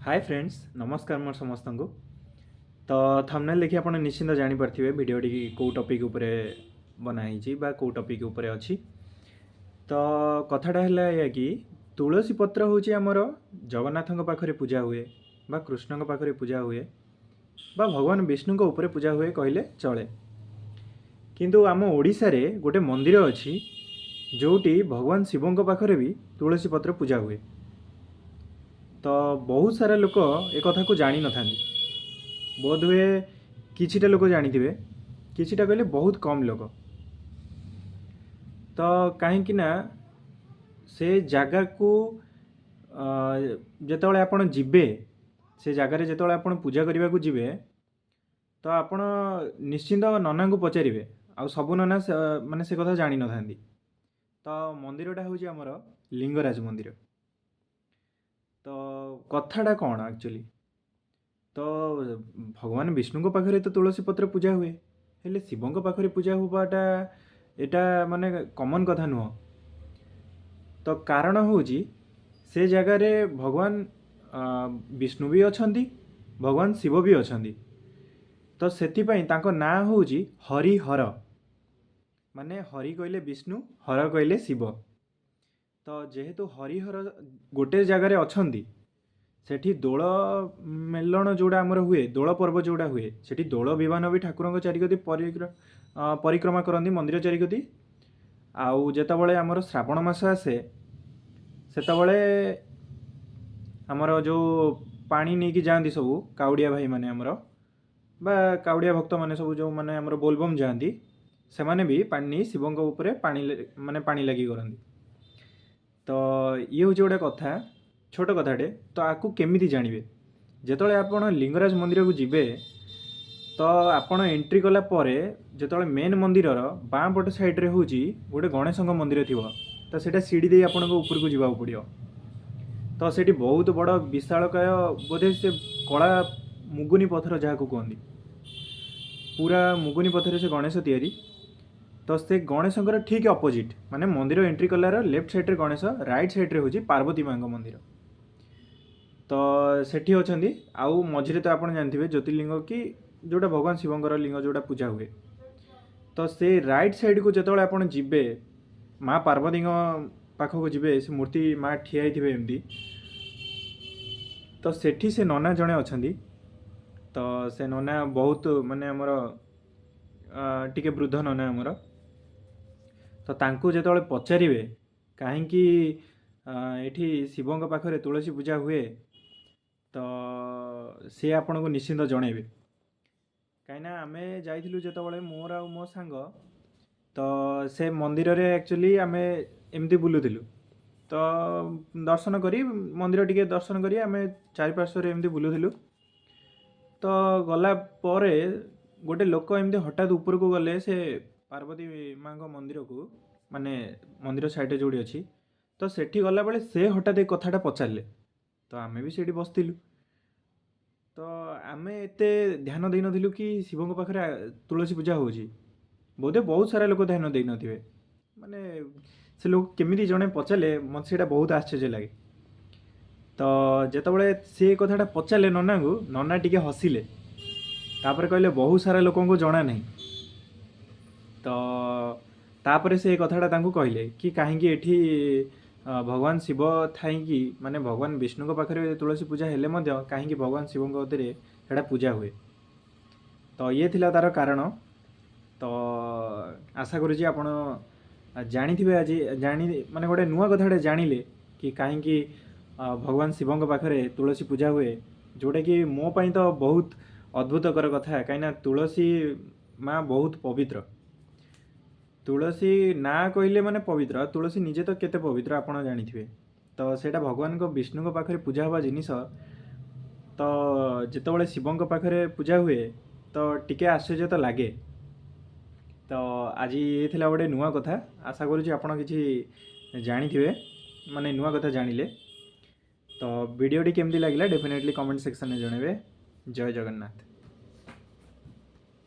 Hi friends नमस्कार मोर समस्त को तो थंबनेल देखि आपण निश्चिंत जानि पारथिबे वीडियोटी को टॉपिक उपरे बनाई बा को टॉपिक उपरे अछि। तो कथाटा है या कि तुलसी पत्र होची हमर जगन्नाथ पाखरे पूजा हुए बा कृष्ण पाखरे पूजा हुए बा भगवान विष्णु उपरे पूजा हुए कहले चले। किंतु आम ओडिशा रे गोटे मंदिर अछि जोटी भगवान शिव पाखरे भी तुलसी पत्र पूजा हुए। तो बहुत सारा लोक एक कथा को जानी न था बोध हुए किछिटा लोक जानी थे किछिटा कहले बहुत कम लोक। तो कहीं ना से जगह को जितेबाला आपण जीवे से जगार जितेबाला आपण पूजा करने को जीवे तो आपण निश्चिंत नना को पचारे आ सबू नना माने से कथा जानी न था। तो मंदिरटा हूँ आमर लिंगराज मंदिर। तो कथाटा कौन एक्चुअली तो भगवान विष्णु पाखे तो तुलसी पत्र पूजा हुए हेले शिवों पाखे पूजा हुआटा यहाँ माने कॉमन कथा नुह। तो कारण हूँ से जगार भगवान विष्णु भी अच्छा भगवान शिव भी अच्छा। तो सेतिपाई तांको ना हूँ हरिहर माने हरि कहले विष्णु हर कहले शिव। तो जेहेतु हरिहर गोटे जगार अच्छा सेठी दोल मेलण जोड़ा आमर हुए दोल पर्व जोड़ा हुए सेठी दोल विमान भी ठाकुर चारिगति परिक्रमा करती मंदिर चारिगति। आउ जेतबले आमर श्रावण मास आसे सेतबले आमर जो पानी नहीं कि जाती सब काउड़िया भाई माने आमर बा काउड़िया भक्त माने सब जो माने आमर बोलबम जाती से माने भी पानी शिवंग उपरे पानी माने पानी लगी करती। तो ये हूँ गोटे कथा छोट कथाटे। तो आपको केमिति जानवे जिते आप लिंगराज मंदिर को जीवे तो आपण एंट्री कला जो मेन मंदिर बाँ पट साइड्रे हूँ गोटे गणेश मंदिर थी तो सीटा सीढ़ी दे आपण ऊपर को जावाक पड़ो। तो सेठी बहुत बड़ विशालकाय बोधे से कला मुगुनी पथर जहाँ को कहती पूरा मुगुनी पथर से गणेश तैयारी। तो से गणेश ठीक अपोजिट माने मंदिर एंट्री कलार लेफ्ट साइड्रे गणेश राइट साइड्रे हूँ पार्वती माँ मंदिर। तो सेठी अच्छी आउ मझे तो आप जानते ज्योतिर्लिंग कि जोटा भगवान शिवंकर लिंग जोटा पूजा हुए। तो से राइट साइड को जो आप जीवे माँ पार्वती पाखक जीवे से मूर्ति माँ ठिया एमती तो सेठी से नना जड़े अच्छा। तो से नना बहुत माने आमर टिके वृद्ध नना आमर। तो तांको जो पचारे कहीं एठी शिवों पाखे तुलसी पूजा हुए तो सी आपन को निश्चिंत जनइबे कहीं आम जाइलु जो मोर आ मो सांग तो से मंदिर रे एक्चुअली आम एमती बुलूलु। तो दर्शन करी मंदिर टिके दर्शन करी आम चारिपार्श्वर एमती बुलूलु। तो गला परे गोटे लोक एमती हठात ऊपर को गले से पार्वती माँ मंदिर को माने मंदिर साइड जोड़ी अच्छी। तो सेठी गला बेले से हठात एक कथाटा पचारे तो आम भी सेठी बसलु। तो आम एत ध्यान दे नथिलु कि शिवों पाखे तुलसी पूजा हो बोधे बहुत सारा लोक ध्यान दे नथिबे माने से लोक केमिति जणे पचारे मत से बहुत आश्चर्य लगे। तो जेतबले से कथाटा पचारे नना को नना टिके हसिले तापर कहले बहुत सारा लोक को जना नहीं। तो तापर से कथाटा तांको कहले कि कहीं एठी भगवान शिव थाई माने भगवान विष्णु पाखे तुलसी पूजा हेले कहीं भगवान शिव से पूजा हुए। तो ये थिला तार कारण। तो आशा करुँच आपण जानी आज जानी माने गोटे नुआ कथाटे जानिले कि कहीं भगवान शिवों पाखे तुलसी पूजा हुए जोटा कि मो पाई तो बहुत अद्भुतकर कथा कहीं तुलसी माँ बहुत पवित्र। तुलसी ना कहले माने पवित्र तुलसी निजे तो केते पवित्र आपण जानिथिबे। तो सेटा भगवान को विष्णु पाखे पूजा हुआ जिनिस तो जितेबाला शिवों पाखे पूजा हुए तो टिके आश्चर्य तो लगे। तो आज ये थिला गोटे नुआ कथा आशा करुँच आपण किछि जानिथिबे माने नुआ कथा जानिले। तो वीडियोटी केमती लगिला डेफिनेटली कमेंट सेक्शन में जनइबे। जय जगन्नाथ।